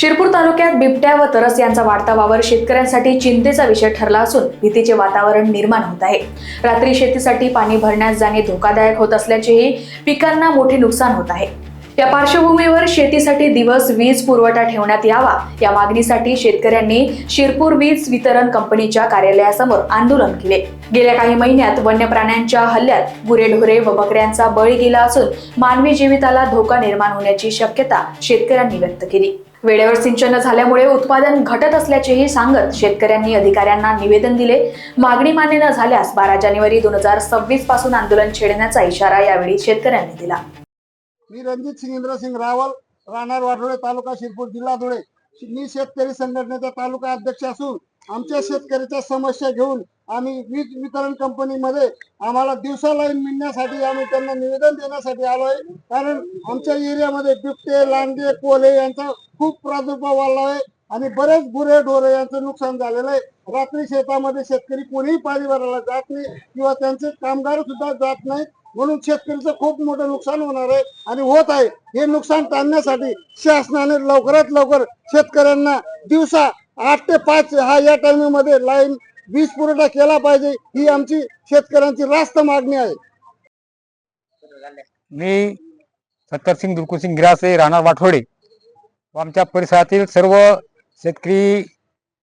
शिरपूर तालुक्यात बिबट्या व तरस यांचा वाढता वावर शेतकऱ्यांसाठी चिंतेचा विषय ठरला असून भीतीचे वातावरण निर्माण होत आहे। रात्री शेतीसाठी पाणी भरण्यास जाणे धोकादायक होत असल्याचेही पिकांना मोठे नुकसान होत आहे। या पार्श्वभूमीवर शेतीसाठी दिवस वीज पुरवठा ठेवण्यात यावा या मागणीसाठी शेतकऱ्यांनी शिरपूर वीज वितरण कंपनीच्या कार्यालयासमोर आंदोलन केले। गेल्या काही महिन्यात वन्य प्राण्यांच्या हल्ल्यात गुरेढोरे व बकऱ्यांचा बळी गेला असून मानवी जीविताला धोका निर्माण होण्याची शक्यता शेतकऱ्यांनी व्यक्त केली। वेळेवर सिंचन झाल्यामुळे उत्पादन घटत असल्याचेही सांगत शेतकऱ्यांनी अधिकाऱ्यांना निवेदन दिले। मागणी मान्य न झाल्यास 12 जानेवारी 2026 पासून आंदोलन छेडण्याचा इशारा यावेळी शेतकऱ्यांनी दिला। मी रणजित सिंह रावल, राहणार वाठोडे, तालुका शिरपूर, जिल्हा धुळे। मी शेतकरी संघटनेचा तालुका अध्यक्ष असून आमच्या शेतकऱ्याच्या समस्या घेऊन आम्ही वीज वितरण कंपनीमध्ये आम्हाला दिवसा लाईन मिळण्यासाठी आम्ही त्यांना निवेदन देण्यासाठी आलो आहे। कारण आमच्या एरियामध्ये बिबटे, लांडगे, कोल्हे यांचा खूप प्रादुर्भाव वाढला आहे आणि बरेच गुरेढोरे यांचं नुकसान झालेलं आहे। रात्री शेतामध्ये शेतकरी कोणीही पाणी भरायला जात नाही किंवा त्यांचे कामगार सुद्धा जात नाहीत, म्हणून शेतकऱ्याचं खूप मोठं नुकसान होणार आहे आणि होत आहे। हे नुकसान टाळण्यासाठी शासनाने लवकरात लवकर शेतकऱ्यांना दिवसा 8 ते 5 या टाइमिंगमध्ये लाईन वीज पुरवठा केला पाहिजे, ही आमची शेतकऱ्यांची रास्त मागणी आहे। मी सत्तरसिंग दुर्कुसिंग गिरासे, राहणार वाठोडे। आमच्या परिसरातील सर्व शेतकरी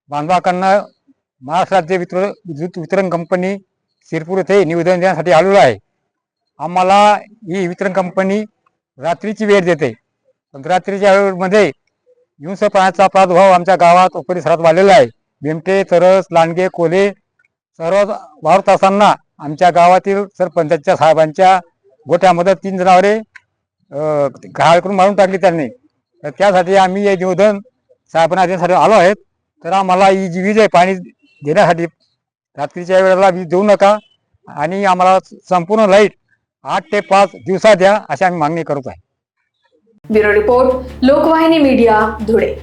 बांधवांना महाराष्ट्र राज्य विद्युत वितरण कंपनी शिरपूर येथे निवेदन देण्यासाठी आलेलो आहे। आम्हाला ही वितरण कंपनी रात्रीची वेळ देते, पण रात्रीच्या वेळेमध्ये हिंस्र प्राण्याचा प्रादुर्भाव आमच्या गावात व परिसरात वाढलेला आहे। बिबटे, तरस, लांडगे, कोल्हे सर्व वावरत असताना आमच्या गावातील सरपंचाच्या साहेबांच्या गोठ्यामध्ये 3 जनावरे घाळ करून मारून टाकली त्यांनी। तर त्यासाठी आम्ही हे निवेदन साहेबांना देण्यासाठी आलो आहेत। तर आम्हाला ही जी वीज आहे पाणी देण्यासाठी रात्रीच्या वेळेला वीज देऊ नका आणि आम्हाला संपूर्ण लाईट 8 ते 5 दिवसा द्या, अशी आम्ही मागणी करत आहे। Bureau report, Lokvahini media, Dhule.